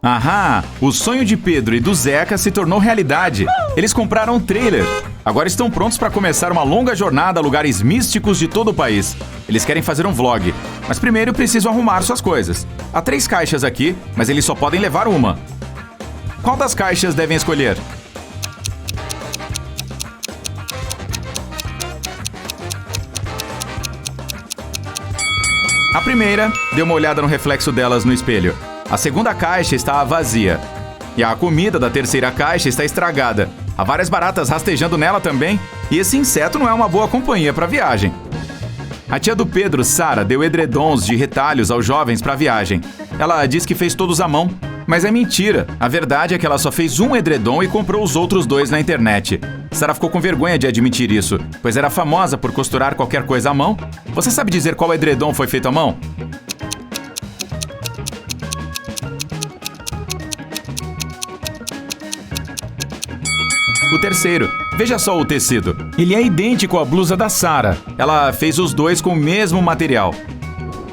Ahá! O sonho de Pedro e do Zeca se tornou realidade. Eles compraram um trailer. Agora estão prontos para começar uma longa jornada a lugares místicos de todo o país. Eles querem fazer um vlog, mas primeiro precisam arrumar suas coisas. Há 3 caixas aqui, mas eles só podem levar uma. Qual das caixas devem escolher? A primeira, dê uma olhada no reflexo delas no espelho. A segunda caixa está vazia. E a comida da terceira caixa está estragada. Há várias baratas rastejando nela também. E esse inseto não é uma boa companhia para viagem. A tia do Pedro, Sara, deu edredons de retalhos aos jovens para a viagem. Ela diz que fez todos à mão, mas é mentira. A verdade é que ela só fez um edredom e comprou os outros 2 na internet. Sara ficou com vergonha de admitir isso, pois era famosa por costurar qualquer coisa à mão. Você sabe dizer qual edredom foi feito à mão? O terceiro. Veja só o tecido. Ele é idêntico à blusa da Sara. Ela fez os 2 com o mesmo material.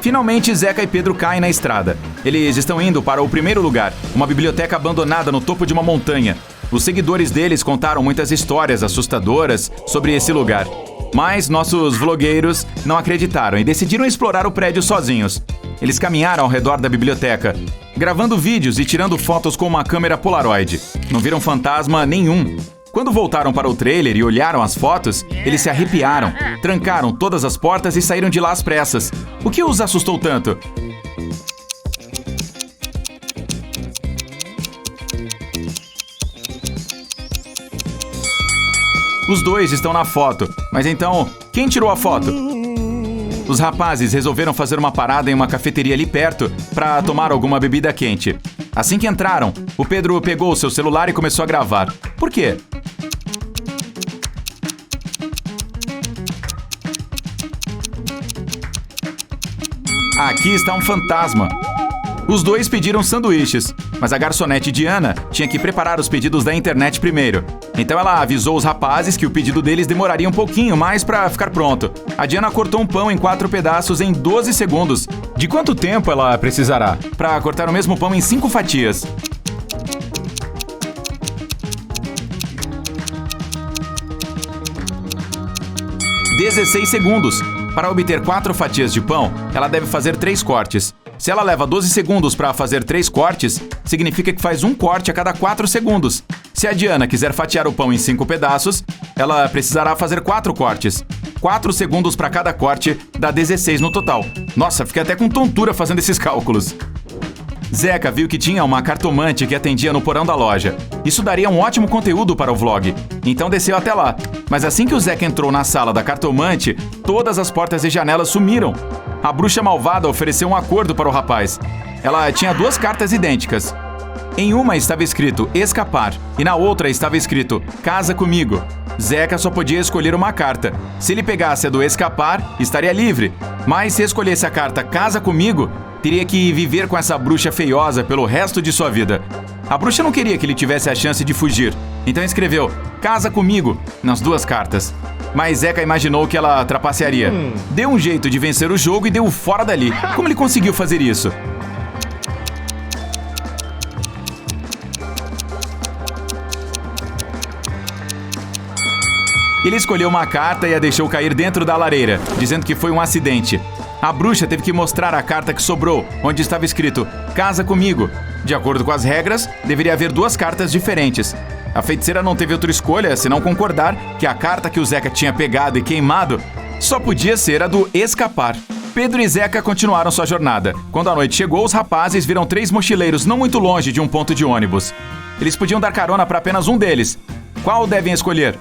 Finalmente, Zeca e Pedro caem na estrada. Eles estão indo para o primeiro lugar, uma biblioteca abandonada no topo de uma montanha. Os seguidores deles contaram muitas histórias assustadoras sobre esse lugar. Mas nossos vlogueiros não acreditaram e decidiram explorar o prédio sozinhos. Eles caminharam ao redor da biblioteca, gravando vídeos e tirando fotos com uma câmera Polaroid. Não viram fantasma nenhum. Quando voltaram para o trailer e olharam as fotos, eles se arrepiaram, trancaram todas as portas e saíram de lá às pressas. O que os assustou tanto? Os 2 estão na foto, mas então, quem tirou a foto? Os rapazes resolveram fazer uma parada em uma cafeteria ali perto para tomar alguma bebida quente. Assim que entraram, o Pedro pegou o seu celular e começou a gravar. Por quê? Aqui está um fantasma. Os 2 pediram sanduíches, mas a garçonete Diana tinha que preparar os pedidos da internet primeiro. Então ela avisou os rapazes que o pedido deles demoraria um pouquinho mais para ficar pronto. A Diana cortou um pão em 4 pedaços em 12 segundos. De quanto tempo ela precisará para cortar o mesmo pão em 5 fatias? ...16 segundos. Para obter 4 fatias de pão, ela deve fazer 3 cortes. Se ela leva 12 segundos para fazer 3 cortes, significa que faz um corte a cada 4 segundos. Se a Diana quiser fatiar o pão em 5 pedaços, ela precisará fazer 4 cortes. 4 segundos para cada corte dá 16 no total. Nossa, fiquei até com tontura fazendo esses cálculos. Zeca viu que tinha uma cartomante que atendia no porão da loja. Isso daria um ótimo conteúdo para o vlog. Então desceu até lá. Mas assim que o Zeca entrou na sala da cartomante, todas as portas e janelas sumiram. A bruxa malvada ofereceu um acordo para o rapaz. Ela tinha 2 cartas idênticas. Em uma estava escrito escapar e na outra estava escrito casa comigo. Zeca só podia escolher uma carta. Se ele pegasse a do escapar, estaria livre. Mas se escolhesse a carta casa comigo, teria que viver com essa bruxa feiosa pelo resto de sua vida. A bruxa não queria que ele tivesse a chance de fugir, então escreveu casa comigo nas 2 cartas. Mas Zeca imaginou que ela trapacearia. Deu um jeito de vencer o jogo e deu fora dali. Como ele conseguiu fazer isso? Ele escolheu uma carta e a deixou cair dentro da lareira, dizendo que foi um acidente. A bruxa teve que mostrar a carta que sobrou, onde estava escrito casa comigo. De acordo com as regras, deveria haver 2 cartas diferentes. A feiticeira não teve outra escolha senão concordar que a carta que o Zeca tinha pegado e queimado só podia ser a do escapar. Pedro e Zeca continuaram sua jornada. Quando a noite chegou, os rapazes viram 3 mochileiros não muito longe de um ponto de ônibus. Eles podiam dar carona para apenas um deles. Qual devem escolher?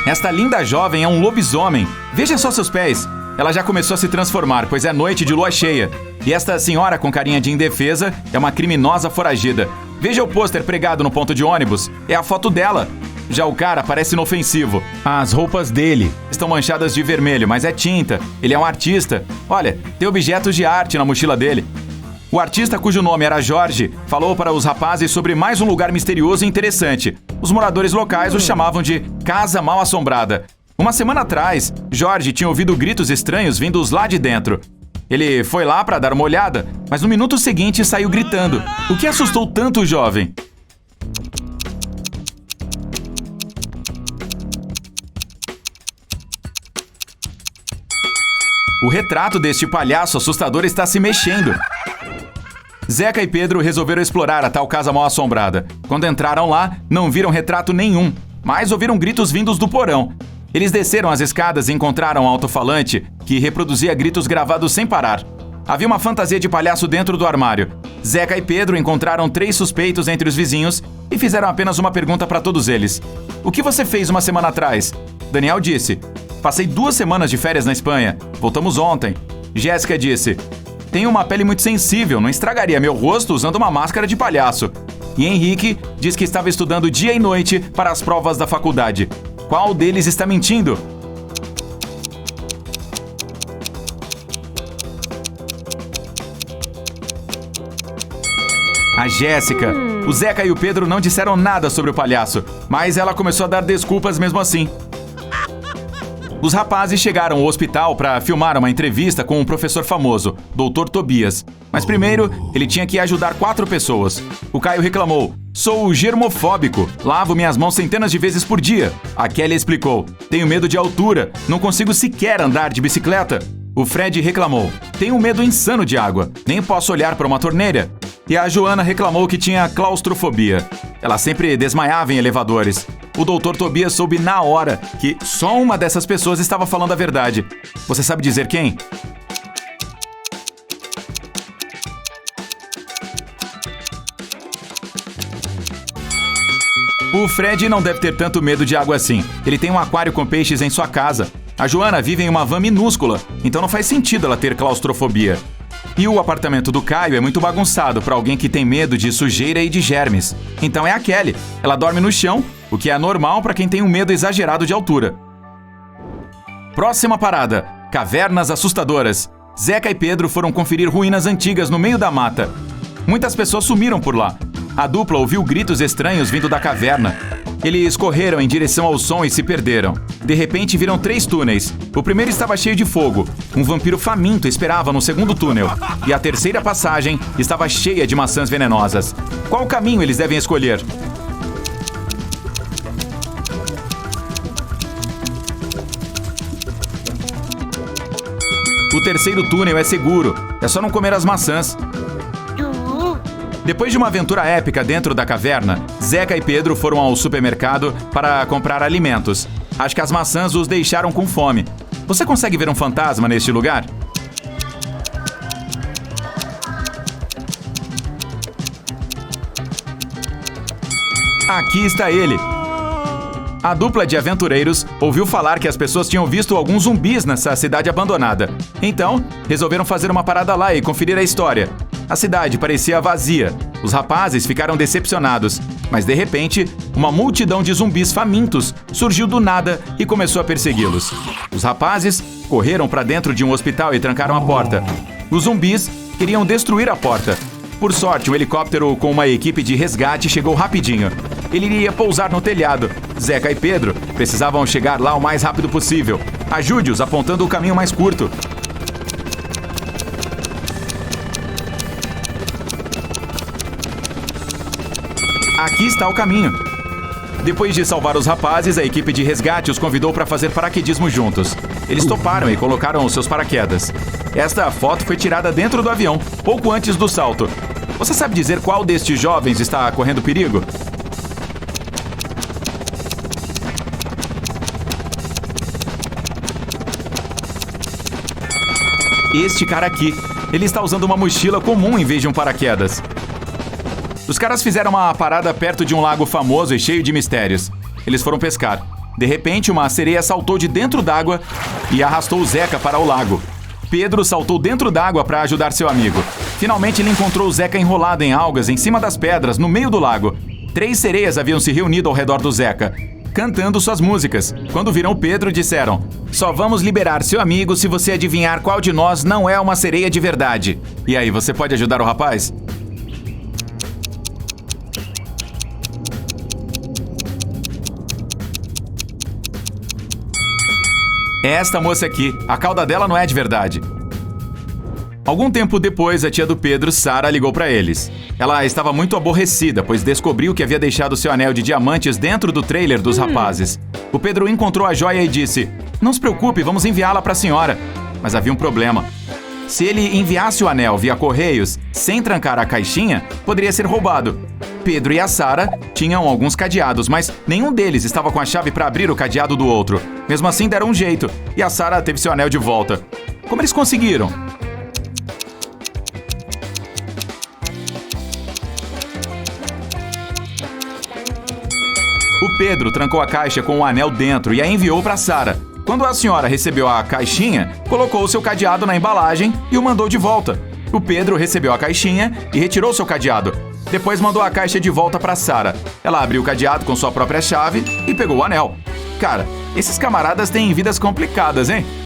Esta linda jovem é um lobisomem. Veja só seus pés. Ela já começou a se transformar, pois é noite de lua cheia. E esta senhora com carinha de indefesa é uma criminosa foragida. Veja o pôster pregado no ponto de ônibus. É a foto dela. Já o cara parece inofensivo. As roupas dele estão manchadas de vermelho, mas é tinta. Ele é um artista. Olha, tem objetos de arte na mochila dele. O artista, cujo nome era Jorge, falou para os rapazes sobre mais um lugar misterioso e interessante. Os moradores locais o chamavam de Casa Mal Assombrada. Uma semana atrás, Jorge tinha ouvido gritos estranhos vindos lá de dentro. Ele foi lá para dar uma olhada, mas no minuto seguinte saiu gritando, o que assustou tanto o jovem. O retrato deste palhaço assustador está se mexendo. Zeca e Pedro resolveram explorar a tal casa mal-assombrada. Quando entraram lá, não viram retrato nenhum, mas ouviram gritos vindos do porão. Eles desceram as escadas e encontraram um alto-falante que reproduzia gritos gravados sem parar. Havia uma fantasia de palhaço dentro do armário. Zeca e Pedro encontraram 3 suspeitos entre os vizinhos e fizeram apenas uma pergunta para todos eles. O que você fez uma semana atrás? Daniel disse: passei 2 semanas de férias na Espanha. Voltamos ontem. Jéssica disse: tenho uma pele muito sensível, não estragaria meu rosto usando uma máscara de palhaço. E Henrique diz que estava estudando dia e noite para as provas da faculdade. Qual deles está mentindo? A Jéssica. O Zeca e o Pedro não disseram nada sobre o palhaço, mas ela começou a dar desculpas mesmo assim. Os rapazes chegaram ao hospital para filmar uma entrevista com um professor famoso, Dr. Tobias. Mas primeiro, ele tinha que ajudar 4 pessoas. O Caio reclamou: sou germofóbico, lavo minhas mãos centenas de vezes por dia. A Kelly explicou: tenho medo de altura, não consigo sequer andar de bicicleta. O Fred reclamou: tenho um medo insano de água, nem posso olhar para uma torneira. E a Joana reclamou que tinha claustrofobia. Ela sempre desmaiava em elevadores. O Dr. Tobias soube na hora que só uma dessas pessoas estava falando a verdade. Você sabe dizer quem? O Fred não deve ter tanto medo de água assim. Ele tem um aquário com peixes em sua casa. A Joana vive em uma van minúscula, então não faz sentido ela ter claustrofobia. E o apartamento do Caio é muito bagunçado para alguém que tem medo de sujeira e de germes. Então é a Kelly. Ela dorme no chão, o que é normal para quem tem um medo exagerado de altura. Próxima parada: cavernas assustadoras. Zeca e Pedro foram conferir ruínas antigas no meio da mata. Muitas pessoas sumiram por lá. A dupla ouviu gritos estranhos vindo da caverna. Eles correram em direção ao som e se perderam. De repente viram 3 túneis. O primeiro estava cheio de fogo. Um vampiro faminto esperava no segundo túnel. E a terceira passagem estava cheia de maçãs venenosas. Qual caminho eles devem escolher? O terceiro túnel é seguro. É só não comer as maçãs. Depois de uma aventura épica dentro da caverna, Zeca e Pedro foram ao supermercado para comprar alimentos. Acho que as maçãs os deixaram com fome. Você consegue ver um fantasma neste lugar? Aqui está ele! A dupla de aventureiros ouviu falar que as pessoas tinham visto alguns zumbis nessa cidade abandonada. Então, resolveram fazer uma parada lá e conferir a história. A cidade parecia vazia. Os rapazes ficaram decepcionados. Mas de repente, uma multidão de zumbis famintos surgiu do nada e começou a persegui-los. Os rapazes correram para dentro de um hospital e trancaram a porta. Os zumbis queriam destruir a porta. Por sorte, um helicóptero com uma equipe de resgate chegou rapidinho. Ele iria pousar no telhado. Zeca e Pedro precisavam chegar lá o mais rápido possível. Ajude-os apontando o caminho mais curto. Aqui está o caminho. Depois de salvar os rapazes, a equipe de resgate os convidou para fazer paraquedismo juntos. Eles toparam e colocaram os seus paraquedas. Esta foto foi tirada dentro do avião, pouco antes do salto. Você sabe dizer qual destes jovens está correndo perigo? Este cara aqui. Ele está usando uma mochila comum em vez de um paraquedas. Os caras fizeram uma parada perto de um lago famoso e cheio de mistérios. Eles foram pescar. De repente, uma sereia saltou de dentro d'água e arrastou o Zeca para o lago. Pedro saltou dentro d'água para ajudar seu amigo. Finalmente, ele encontrou o Zeca enrolado em algas em cima das pedras, no meio do lago. 3 sereias haviam se reunido ao redor do Zeca, cantando suas músicas. Quando viram o Pedro, disseram: só vamos liberar seu amigo se você adivinhar qual de nós não é uma sereia de verdade. E aí, você pode ajudar o rapaz? É esta moça aqui. A cauda dela não é de verdade. Algum tempo depois, a tia do Pedro, Sara, ligou para eles. Ela estava muito aborrecida, pois descobriu que havia deixado seu anel de diamantes dentro do trailer dos rapazes. O Pedro encontrou a joia e disse: "Não se preocupe, vamos enviá-la para a senhora." Mas havia um problema. Se ele enviasse o anel via correios, sem trancar a caixinha, poderia ser roubado. Pedro e a Sara tinham alguns cadeados, mas nenhum deles estava com a chave para abrir o cadeado do outro. Mesmo assim, deram um jeito, e a Sara teve seu anel de volta. Como eles conseguiram? O Pedro trancou a caixa com o anel dentro e a enviou para Sara. Quando a senhora recebeu a caixinha, colocou o seu cadeado na embalagem e o mandou de volta. O Pedro recebeu a caixinha e retirou seu cadeado. Depois mandou a caixa de volta para Sara. Ela abriu o cadeado com sua própria chave e pegou o anel. Cara, esses camaradas têm vidas complicadas, hein?